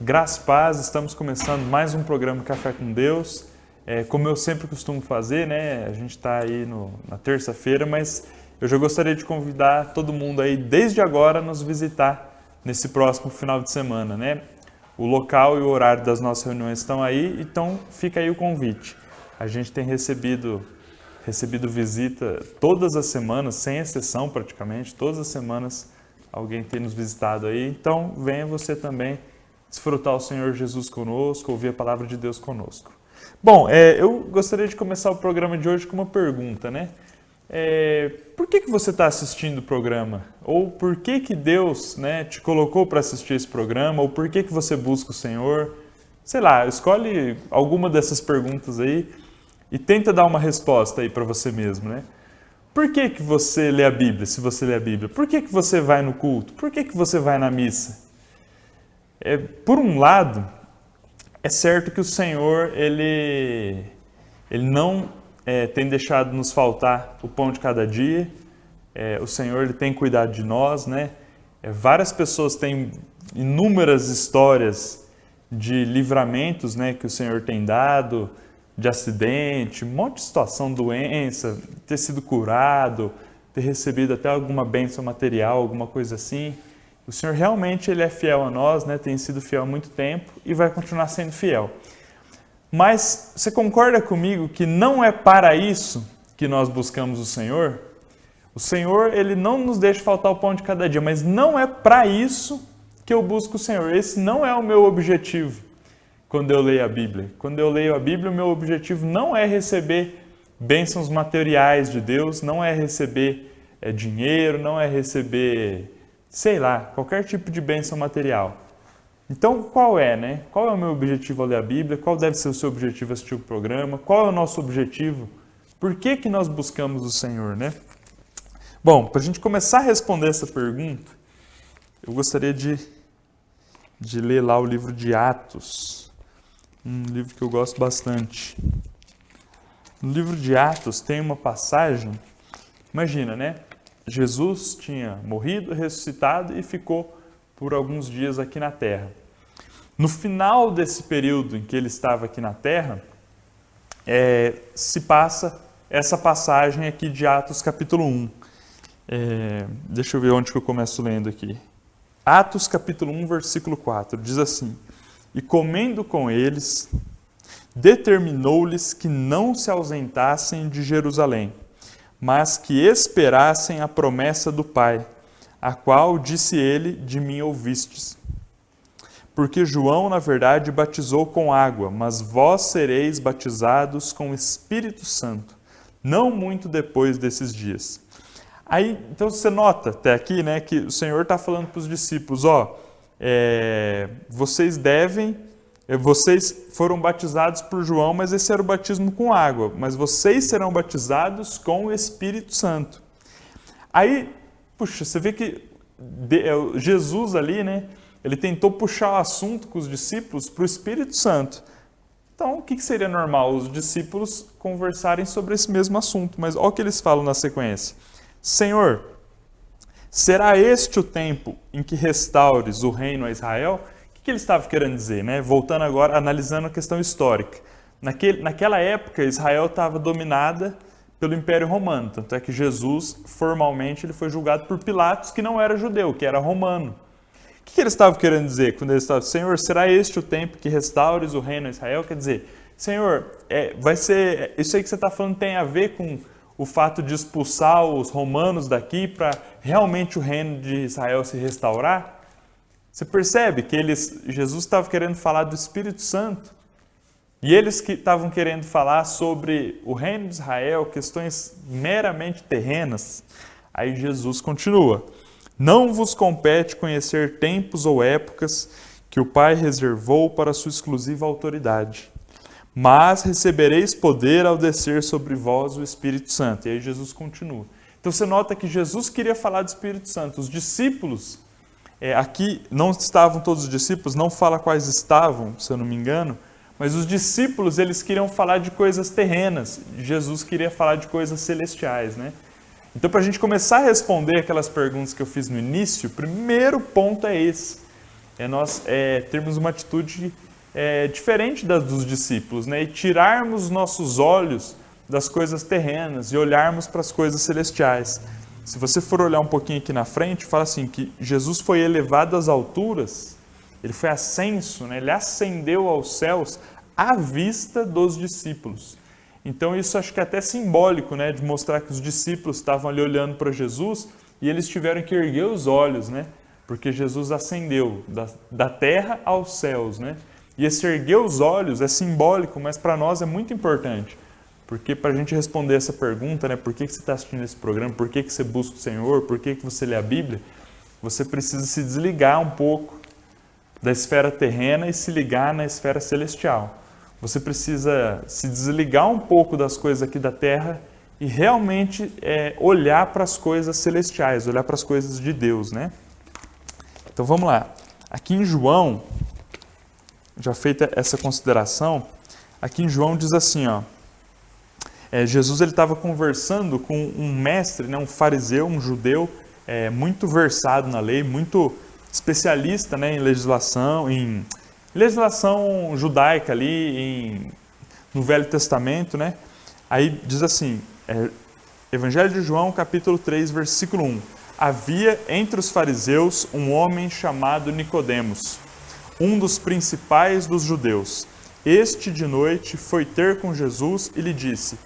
Graça e paz, estamos começando mais um programa Café com Deus. Como eu sempre costumo fazer, né? A gente está aí na terça-feira, mas eu já gostaria de convidar todo mundo aí, desde agora, a nos visitar nesse próximo final de semana, né? O local e o horário das nossas reuniões estão aí, então fica aí o convite. A gente tem recebido visita todas as semanas, sem exceção praticamente, todas as semanas alguém tem nos visitado aí. Então venha você também desfrutar o Senhor Jesus conosco, ouvir a palavra de Deus conosco. Bom, eu gostaria de começar o programa de hoje com uma pergunta, né? Por que você está assistindo o programa? Ou por que Deus, né, te colocou para assistir esse programa? Ou por que você busca o Senhor? Sei lá, escolhe alguma dessas perguntas aí e tenta dar uma resposta aí para você mesmo, né? Por que você lê a Bíblia, se você lê a Bíblia? Por que você vai no culto? Por que você vai na missa? Por um lado, é certo que o Senhor, ele não tem deixado nos faltar o pão de cada dia. O Senhor, ele tem cuidado de nós, né? Várias pessoas têm inúmeras histórias de livramentos, né, que o Senhor tem dado, de acidente, um monte de situação, doença, ter sido curado, ter recebido até alguma bênção material, alguma coisa assim. O Senhor realmente ele é fiel a nós, né? Tem sido fiel há muito tempo e vai continuar sendo fiel. Mas você concorda comigo que não é para isso que nós buscamos o Senhor? O Senhor ele não nos deixa faltar o pão de cada dia, mas não é para isso que eu busco o Senhor. Esse não é o meu objetivo quando eu leio a Bíblia. Quando eu leio a Bíblia, o meu objetivo não é receber bênçãos materiais de Deus, não é receber dinheiro, não é receber, sei lá, qualquer tipo de bênção material. Então, qual é, né? Qual é o meu objetivo ao ler a Bíblia? Qual deve ser o seu objetivo ao assistir o programa? Qual é o nosso objetivo? Por que nós buscamos o Senhor, né? Bom, para a gente começar a responder essa pergunta, eu gostaria de ler lá o livro de Atos, um livro que eu gosto bastante. No livro de Atos tem uma passagem, imagina, né? Jesus tinha morrido, ressuscitado e ficou por alguns dias aqui na Terra. No final desse período em que ele estava aqui na Terra, se passa essa passagem aqui de Atos capítulo 1. Deixa eu ver onde que eu começo lendo aqui. Atos capítulo 1, versículo 4, diz assim: E comendo com eles, determinou-lhes que não se ausentassem de Jerusalém, mas que esperassem a promessa do Pai, a qual, disse ele, de mim ouvistes. Porque João, na verdade, batizou com água, mas vós sereis batizados com o Espírito Santo, não muito depois desses dias. Aí, então você nota até aqui, né, que o Senhor está falando para os discípulos, vocês foram batizados por João, mas esse era o batismo com água, mas vocês serão batizados com o Espírito Santo. Aí, puxa, você vê que Jesus ali, né, ele tentou puxar o assunto com os discípulos para o Espírito Santo. Então, o que seria normal? Os discípulos conversarem sobre esse mesmo assunto, mas olha o que eles falam na sequência. Senhor, será este o tempo em que restaures o reino a Israel? O que ele estava querendo dizer, né? Voltando agora, analisando a questão histórica. Naquela época, Israel estava dominada pelo Império Romano, tanto é que Jesus, formalmente, ele foi julgado por Pilatos, que não era judeu, que era romano. O que ele estava querendo dizer quando ele estava, Senhor, será este o tempo que restaures o reino a Israel? Quer dizer, Senhor, vai ser, isso aí que você está falando tem a ver com o fato de expulsar os romanos daqui para realmente o reino de Israel se restaurar? Você percebe que Jesus estava querendo falar do Espírito Santo e eles que estavam querendo falar sobre o reino de Israel, questões meramente terrenas. Aí Jesus continua: Não vos compete conhecer tempos ou épocas que o Pai reservou para sua exclusiva autoridade, mas recebereis poder ao descer sobre vós o Espírito Santo. E aí Jesus continua. Então você nota que Jesus queria falar do Espírito Santo. Os discípulos, aqui não estavam todos os discípulos, não fala quais estavam, se eu não me engano, mas os discípulos eles queriam falar de coisas terrenas. Jesus queria falar de coisas celestiais, né? Então, para a gente começar a responder aquelas perguntas que eu fiz no início, o primeiro ponto é esse. é nós termos uma atitude diferente da dos discípulos, né? E tirarmos nossos olhos das coisas terrenas e olharmos para as coisas celestiais. Se você for olhar um pouquinho aqui na frente, fala assim, que Jesus foi elevado às alturas, ele foi ascenso, né? Ele ascendeu aos céus à vista dos discípulos. Então isso acho que é até simbólico, né? De mostrar que os discípulos estavam ali olhando para Jesus e eles tiveram que erguer os olhos, né? Porque Jesus ascendeu da terra aos céus, né? E esse erguer os olhos é simbólico, mas para nós é muito importante. Porque para a gente responder essa pergunta, né? Por que você está assistindo esse programa? Por que você busca o Senhor? Por que você lê a Bíblia? Você precisa se desligar um pouco da esfera terrena e se ligar na esfera celestial. Você precisa se desligar um pouco das coisas aqui da terra e realmente olhar para as coisas celestiais, olhar para as coisas de Deus, né? Então vamos lá. Aqui em João, já feita essa consideração, aqui em João diz assim, ó, Jesus ele estava conversando com um mestre, né, um fariseu, um judeu, muito versado na lei, muito especialista, né, em legislação judaica ali, no Velho Testamento, né? Aí diz assim, Evangelho de João, capítulo 3, versículo 1. Havia entre os fariseus um homem chamado Nicodemos, um dos principais dos judeus. Este de noite foi ter com Jesus e lhe disse,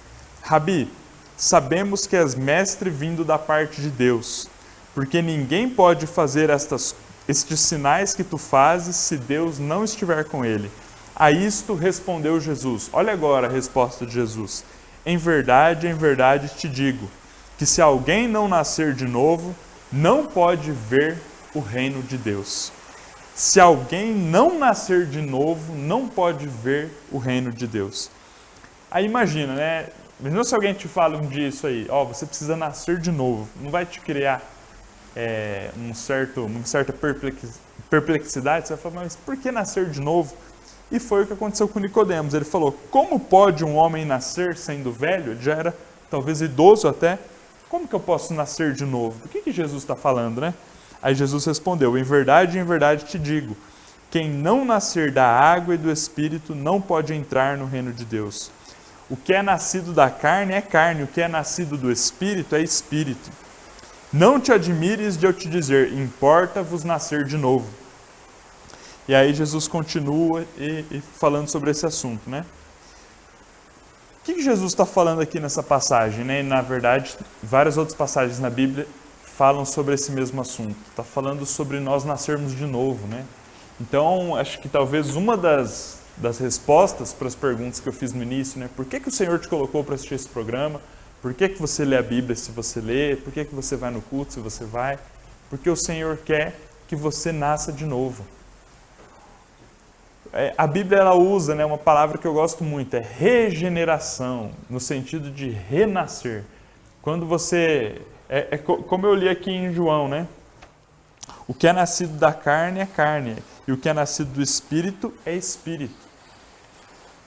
Rabi, sabemos que és mestre vindo da parte de Deus, porque ninguém pode fazer estes sinais que tu fazes se Deus não estiver com ele. A isto respondeu Jesus. Olha agora a resposta de Jesus. Em verdade te digo, que se alguém não nascer de novo, não pode ver o reino de Deus. Se alguém não nascer de novo, não pode ver o reino de Deus. Aí imagina, né? Imagina se alguém te fala um dia isso aí, você precisa nascer de novo. Não vai te criar uma certa perplexidade? Você vai falar, mas por que nascer de novo? E foi o que aconteceu com Nicodemos. Ele falou, como pode um homem nascer sendo velho? Ele já era talvez idoso até. Como que eu posso nascer de novo? O que Jesus está falando, né? Aí Jesus respondeu, em verdade te digo, quem não nascer da água e do Espírito não pode entrar no reino de Deus. O que é nascido da carne é carne, o que é nascido do Espírito é Espírito. Não te admires de eu te dizer, importa-vos nascer de novo. E aí Jesus continua falando sobre esse assunto, né? O que Jesus está falando aqui nessa passagem, né? Na verdade, várias outras passagens na Bíblia falam sobre esse mesmo assunto. Está falando sobre nós nascermos de novo, né? Então, acho que talvez uma das respostas para as perguntas que eu fiz no início, né? Por que o Senhor te colocou para assistir esse programa? Por que você lê a Bíblia se você lê? Por que você vai no culto se você vai? Porque o Senhor quer que você nasça de novo. A Bíblia ela usa, né, uma palavra que eu gosto muito, é regeneração, no sentido de renascer. Quando você... como eu li aqui em João, né? O que é nascido da carne é carne, e o que é nascido do Espírito é Espírito.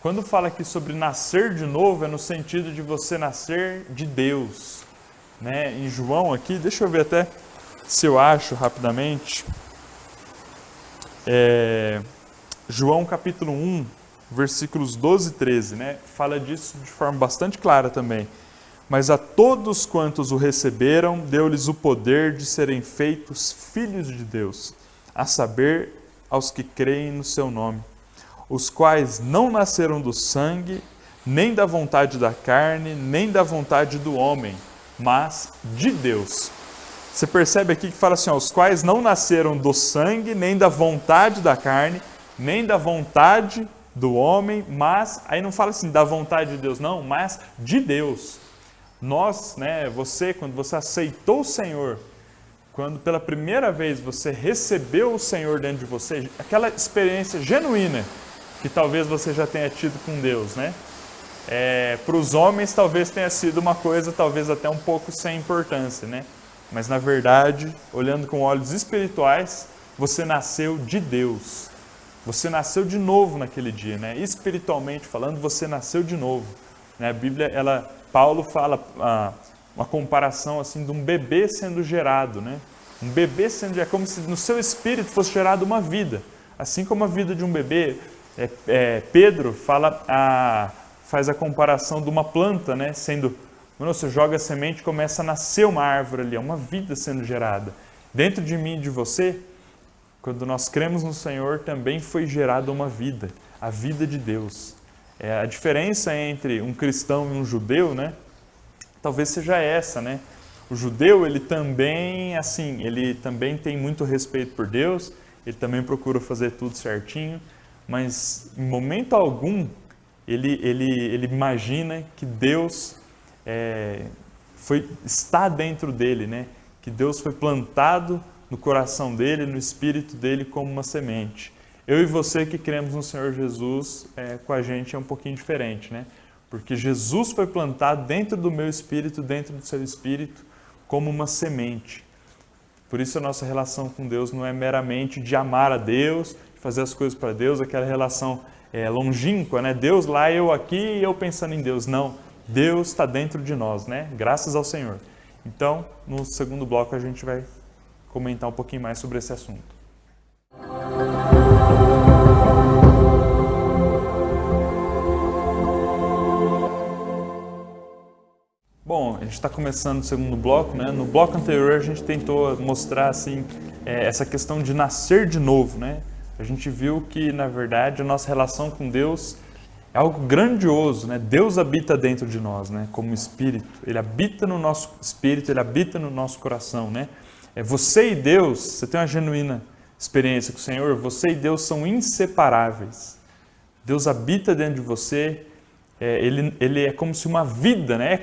Quando fala aqui sobre nascer de novo, é no sentido de você nascer de Deus. Né? Em João aqui, deixa eu ver até se eu acho rapidamente. João capítulo 1, versículos 12 e 13, né? Fala disso de forma bastante clara também. Mas a todos quantos o receberam, deu-lhes o poder de serem feitos filhos de Deus, a saber, aos que creem no seu nome, os quais não nasceram do sangue, nem da vontade da carne, nem da vontade do homem, mas de Deus. Você percebe aqui que fala assim, os quais não nasceram do sangue, nem da vontade da carne, nem da vontade do homem, mas, aí não fala assim, da vontade de Deus, não, mas de Deus. Nós, né, quando você aceitou o Senhor, quando pela primeira vez você recebeu o Senhor dentro de você, aquela experiência genuína que talvez você já tenha tido com Deus, né? Para os homens talvez tenha sido uma coisa talvez até um pouco sem importância, né? Mas na verdade, olhando com olhos espirituais, você nasceu de Deus. Você nasceu de novo naquele dia, né? Espiritualmente falando, você nasceu de novo. Né? A Bíblia, Paulo fala uma comparação assim de um bebê sendo gerado, né? Um bebê sendo, é como se no seu espírito fosse gerada uma vida. Assim como a vida de um bebê, Pedro faz a comparação de uma planta, né, sendo, quando você joga a semente, começa a nascer uma árvore ali, é uma vida sendo gerada. Dentro de mim e de você, quando nós cremos no Senhor, também foi gerada uma vida, a vida de Deus. A diferença entre um cristão e um judeu, né, talvez seja essa, né? O judeu, ele também tem muito respeito por Deus, ele também procura fazer tudo certinho, mas em momento algum ele imagina que Deus está dentro dele, né? Que Deus foi plantado no coração dele, no espírito dele como uma semente. Eu e você que cremos no Senhor Jesus, com a gente é um pouquinho diferente, né? Porque Jesus foi plantado dentro do meu espírito, dentro do seu espírito, como uma semente. Por isso a nossa relação com Deus não é meramente de amar a Deus, de fazer as coisas para Deus, aquela relação longínqua, né? Deus lá, eu aqui e eu pensando em Deus. Não, Deus está dentro de nós, né? Graças ao Senhor. Então, no segundo bloco a gente vai comentar um pouquinho mais sobre esse assunto. Bom, a gente está começando o segundo bloco, né? No bloco anterior a gente tentou mostrar assim, essa questão de nascer de novo, né? A gente viu que, na verdade, a nossa relação com Deus é algo grandioso, né? Deus habita dentro de nós, né? Como espírito. Ele habita no nosso espírito, ele habita no nosso coração, né? Você e Deus, você tem uma genuína experiência com o Senhor, você e Deus são inseparáveis. Deus habita dentro de você. Ele é como se uma vida, né?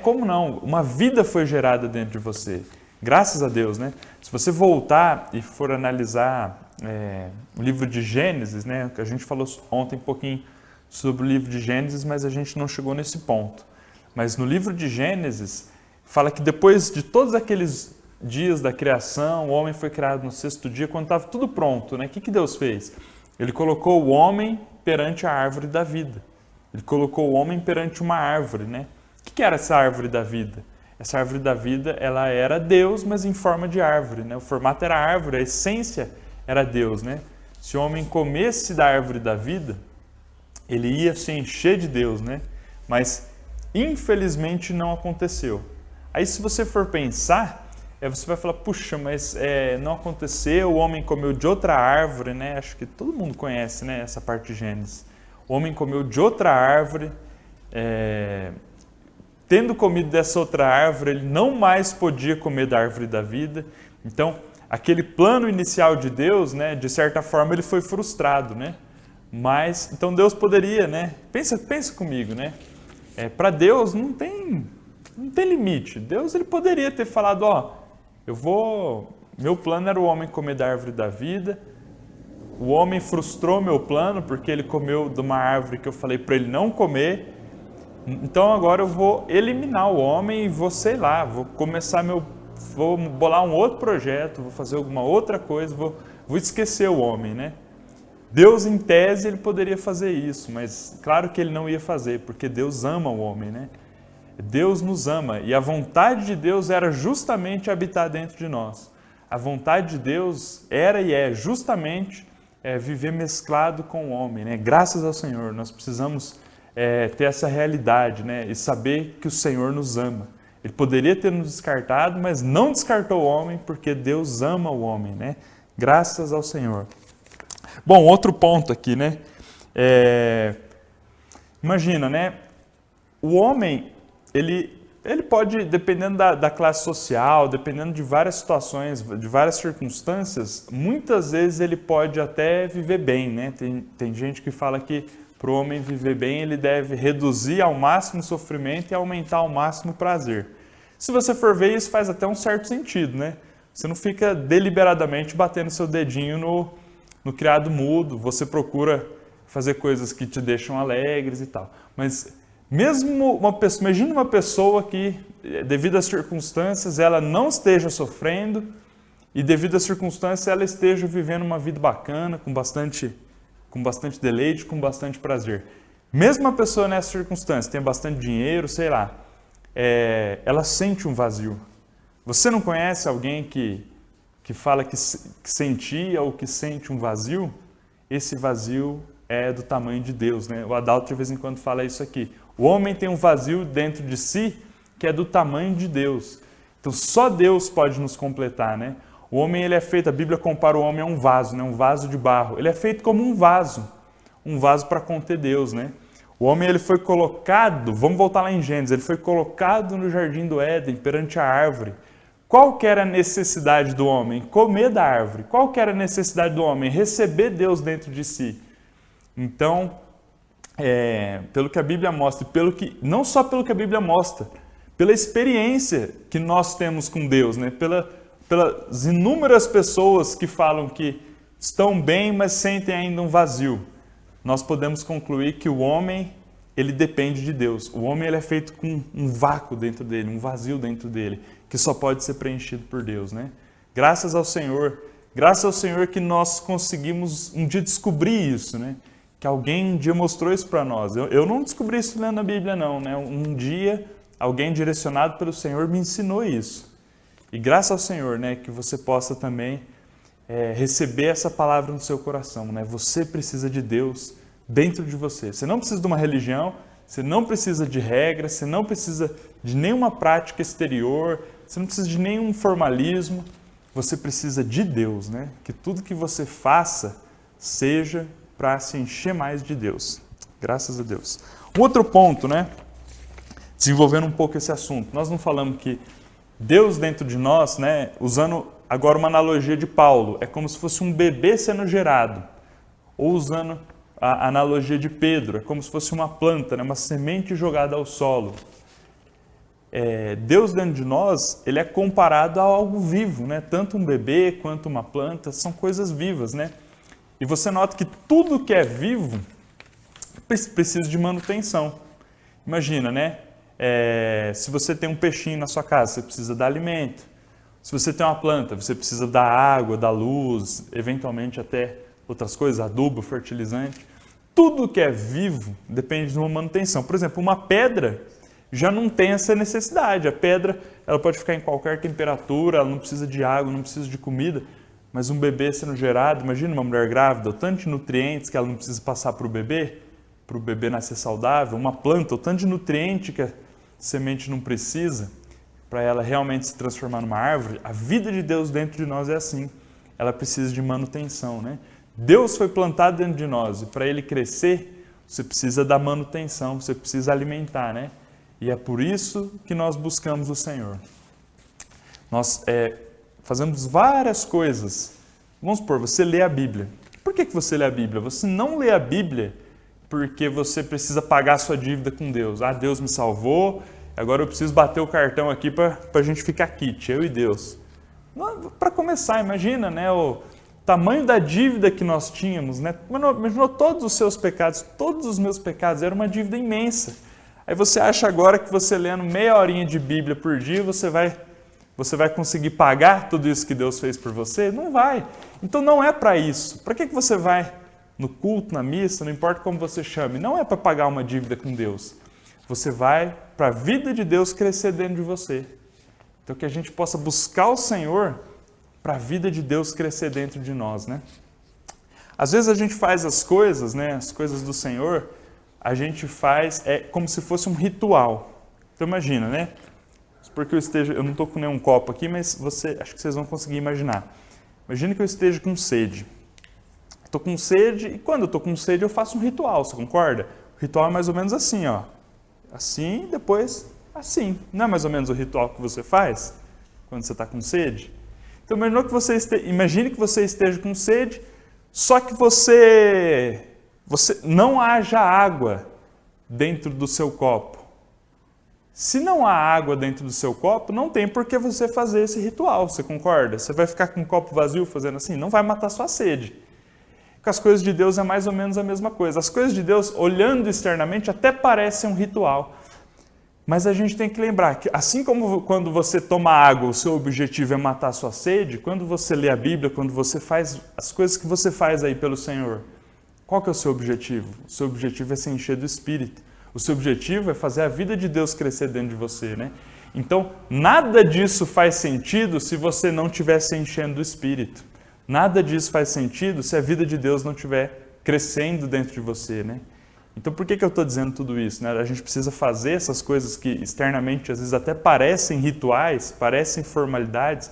Uma vida foi gerada dentro de você. Graças a Deus, né? Se você voltar e for analisar o livro de Gênesis, né? A gente falou ontem um pouquinho sobre o livro de Gênesis, mas a gente não chegou nesse ponto. Mas no livro de Gênesis, fala que depois de todos aqueles dias da criação, o homem foi criado no sexto dia, quando estava tudo pronto, né? O que Deus fez? Ele colocou o homem perante a árvore da vida. Ele colocou o homem perante uma árvore, né? O que era essa árvore da vida? Essa árvore da vida, ela era Deus, mas em forma de árvore, né? O formato era árvore, a essência era Deus, né? Se o homem comesse da árvore da vida, ele ia se encher de Deus, né? Mas, infelizmente, não aconteceu. Aí, se você for pensar, você vai falar, puxa, mas não aconteceu, o homem comeu de outra árvore, né? Acho que todo mundo conhece, né, essa parte de Gênesis. O homem comeu de outra árvore, tendo comido dessa outra árvore, ele não mais podia comer da árvore da vida. Então, aquele plano inicial de Deus, né, de certa forma, ele foi frustrado, né? Mas, então Deus poderia, né? Pensa comigo, né? Para Deus não tem limite. Deus ele poderia ter falado, meu plano era o homem comer da árvore da vida. O homem frustrou meu plano porque ele comeu de uma árvore que eu falei para ele não comer. Então agora eu vou eliminar o homem e vou bolar um outro projeto, vou fazer alguma outra coisa, vou esquecer o homem, né? Deus, em tese, ele poderia fazer isso, mas claro que ele não ia fazer, porque Deus ama o homem, né? Deus nos ama e a vontade de Deus era justamente habitar dentro de nós. A vontade de Deus era e é justamente viver mesclado com o homem, né? Graças ao Senhor, nós precisamos ter essa realidade, né? E saber que o Senhor nos ama. Ele poderia ter nos descartado, mas não descartou o homem, porque Deus ama o homem, né? Graças ao Senhor. Bom, outro ponto aqui, né? Imagina, né? O homem, ele pode, dependendo da classe social, dependendo de várias situações, de várias circunstâncias, muitas vezes ele pode até viver bem, né? Tem gente que fala que para o homem viver bem, ele deve reduzir ao máximo o sofrimento e aumentar ao máximo o prazer. Se você for ver, isso faz até um certo sentido, né? Você não fica deliberadamente batendo seu dedinho no criado mudo, você procura fazer coisas que te deixam alegres e tal. Mas mesmo imagine uma pessoa que, devido às circunstâncias, ela não esteja sofrendo e, devido às circunstâncias, ela esteja vivendo uma vida bacana, com bastante deleite, com bastante prazer. Mesmo a pessoa nessa circunstância, tem bastante dinheiro, sei lá, ela sente um vazio. Você não conhece alguém que que fala que sentia ou que sente um vazio, esse vazio é do tamanho de Deus, né? O Adalto de vez em quando fala isso aqui. O homem tem um vazio dentro de si que é do tamanho de Deus. Então só Deus pode nos completar, né? O homem, ele é feito, a Bíblia compara o homem a um vaso, né? Um vaso de barro. Ele é feito como um vaso para conter Deus, né? O homem, ele foi colocado, vamos voltar lá em Gênesis, ele foi colocado no jardim do Éden, perante a árvore. Qual que era a necessidade do homem? Comer da árvore. Qual que era a necessidade do homem? Receber Deus dentro de si. Então, pelo que a Bíblia mostra, não só pelo que a Bíblia mostra, pela experiência que nós temos com Deus, né? Pelas inúmeras pessoas que falam que estão bem, mas sentem ainda um vazio, nós podemos concluir que o homem, ele depende de Deus. O homem, ele é feito com um vácuo dentro dele, um vazio dentro dele, que só pode ser preenchido por Deus, né? Graças ao Senhor que nós conseguimos um dia descobrir isso, né? Que alguém um dia mostrou isso para nós. Eu não descobri isso lendo a Bíblia, não, né? Um dia, alguém direcionado pelo Senhor me ensinou isso. E graças ao Senhor, né, que você possa também receber essa palavra no seu coração, né? Você precisa de Deus dentro de você. Você não precisa de uma religião, você não precisa de regras, você não precisa de nenhuma prática exterior, você não precisa de nenhum formalismo. Você precisa de Deus, né? Que tudo que você faça seja para se encher mais de Deus. Graças a Deus. Um outro ponto, né? Desenvolvendo um pouco esse assunto. Nós não falamos que Deus dentro de nós, né? Usando agora uma analogia de Paulo, é como se fosse um bebê sendo gerado. Ou usando a analogia de Pedro, é como se fosse uma planta, né? Uma semente jogada ao solo. Deus dentro de nós, ele é comparado a algo vivo, né? Tanto um bebê quanto uma planta, são coisas vivas, né? E você nota que tudo que é vivo precisa de manutenção. Imagina, né? Se você tem um peixinho na sua casa, você precisa dar alimento. Se você tem uma planta, você precisa dar água, dar luz, eventualmente até outras coisas, adubo, fertilizante. Tudo que é vivo depende de uma manutenção. Por exemplo, uma pedra já não tem essa necessidade. A pedra, ela pode ficar em qualquer temperatura, ela não precisa de água, não precisa de comida. Mas um bebê sendo gerado, imagina uma mulher grávida, o tanto de nutrientes que ela não precisa passar para o bebê nascer saudável. Uma planta, o tanto de nutriente que a semente não precisa para ela realmente se transformar numa árvore. A vida de Deus dentro de nós é assim. Ela precisa de manutenção, né? Deus foi plantado dentro de nós e para ele crescer, você precisa dar manutenção, você precisa alimentar, né? E é por isso que nós buscamos o Senhor. Nós fazemos várias coisas. Vamos supor, você lê a Bíblia. Por que você lê a Bíblia? Você não lê a Bíblia porque você precisa pagar a sua dívida com Deus. Deus me salvou, agora eu preciso bater o cartão aqui para a gente ficar quite, eu e Deus. Para começar, imagina, né, o tamanho da dívida que nós tínhamos, né? Imaginou todos os seus pecados, todos os meus pecados, era uma dívida imensa. Aí você acha agora que você lendo meia horinha de Bíblia por dia, você vai conseguir pagar tudo isso que Deus fez por você? Não vai. Então não é para isso. Para que você vai no culto, na missa, não importa como você chame, não é para pagar uma dívida com Deus. Você vai para a vida de Deus crescer dentro de você. Então que a gente possa buscar o Senhor para a vida de Deus crescer dentro de nós, né? Às vezes a gente faz as coisas, né, as coisas do Senhor, a gente faz como se fosse um ritual. Então imagina, né? Porque eu não estou com nenhum copo aqui, mas acho que vocês vão conseguir imaginar. Imagina que eu esteja com sede. Estou com sede e quando eu estou com sede eu faço um ritual, você concorda? O ritual é mais ou menos assim, ó. Assim, depois assim. Não é mais ou menos o ritual que você faz quando você está com sede? Então imagine que você esteja com sede, só que você não haja água dentro do seu copo. Se não há água dentro do seu copo, não tem por que você fazer esse ritual, você concorda? Você vai ficar com um copo vazio fazendo assim? Não vai matar sua sede. Com as coisas de Deus é mais ou menos a mesma coisa. As coisas de Deus, olhando externamente, até parecem um ritual. Mas a gente tem que lembrar que, assim como quando você toma água, o seu objetivo é matar a sua sede, quando você lê a Bíblia, quando você faz as coisas que você faz aí pelo Senhor, qual que é o seu objetivo? O seu objetivo é se encher do Espírito. O seu objetivo é fazer a vida de Deus crescer dentro de você, né? Então, nada disso faz sentido se você não estiver se enchendo do Espírito. Nada disso faz sentido se a vida de Deus não estiver crescendo dentro de você, né? Então, por que eu estou dizendo tudo isso, né? A gente precisa fazer essas coisas que externamente, às vezes, até parecem rituais, parecem formalidades,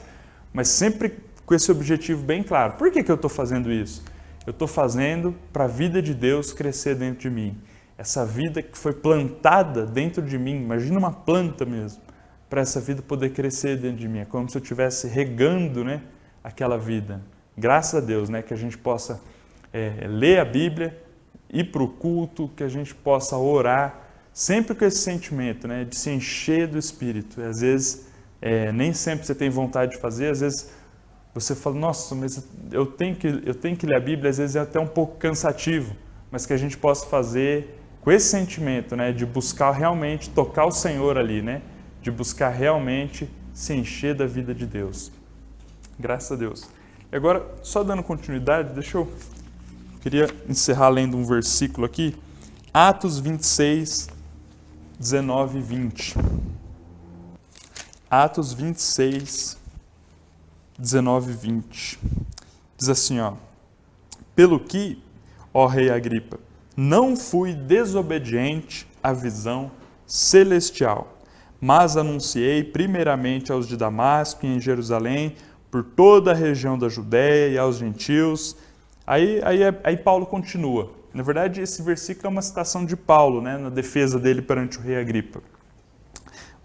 mas sempre com esse objetivo bem claro. Por que eu estou fazendo isso? Eu estou fazendo para a vida de Deus crescer dentro de mim. Essa vida que foi plantada dentro de mim, imagina uma planta mesmo, para essa vida poder crescer dentro de mim. É como se eu estivesse regando, né, aquela vida. Graças a Deus, né, que a gente possa ler a Bíblia, ir para o culto, que a gente possa orar, sempre com esse sentimento, né, de se encher do Espírito. E, às vezes, nem sempre você tem vontade de fazer, às vezes você fala, nossa, mas eu tenho que ler a Bíblia, às vezes é até um pouco cansativo, mas que a gente possa fazer com esse sentimento, né, de buscar realmente tocar o Senhor ali, né, de buscar realmente se encher da vida de Deus. Graças a Deus. E agora, só dando continuidade, queria encerrar lendo um versículo aqui, Atos 26, 19 e 20. Atos 26, 19 e 20. Diz assim, ó, pelo que, ó rei Agripa, não fui desobediente à visão celestial, mas anunciei primeiramente aos de Damasco e em Jerusalém, por toda a região da Judéia e aos gentios. Aí Paulo continua. Na verdade, esse versículo é uma citação de Paulo, né, na defesa dele perante o rei Agripa.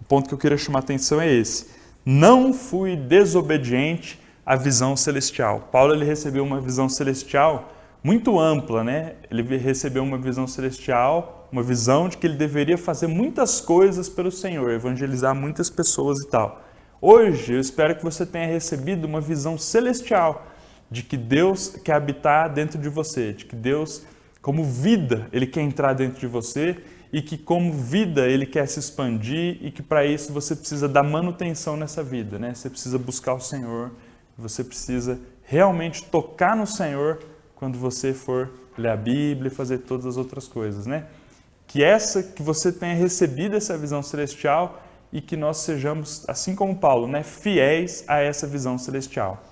O ponto que eu queria chamar a atenção é esse. Não fui desobediente à visão celestial. Paulo ele recebeu uma visão celestial muito ampla, né? Ele recebeu uma visão celestial, uma visão de que ele deveria fazer muitas coisas pelo Senhor, evangelizar muitas pessoas e tal. Hoje, eu espero que você tenha recebido uma visão celestial de que Deus quer habitar dentro de você, de que Deus, como vida, Ele quer entrar dentro de você e que como vida Ele quer se expandir e que para isso você precisa dar manutenção nessa vida, né? Você precisa buscar o Senhor, você precisa realmente tocar no Senhor quando você for ler a Bíblia e fazer todas as outras coisas, né? Que você tenha recebido essa visão celestial e que nós sejamos, assim como Paulo, né, fiéis a essa visão celestial.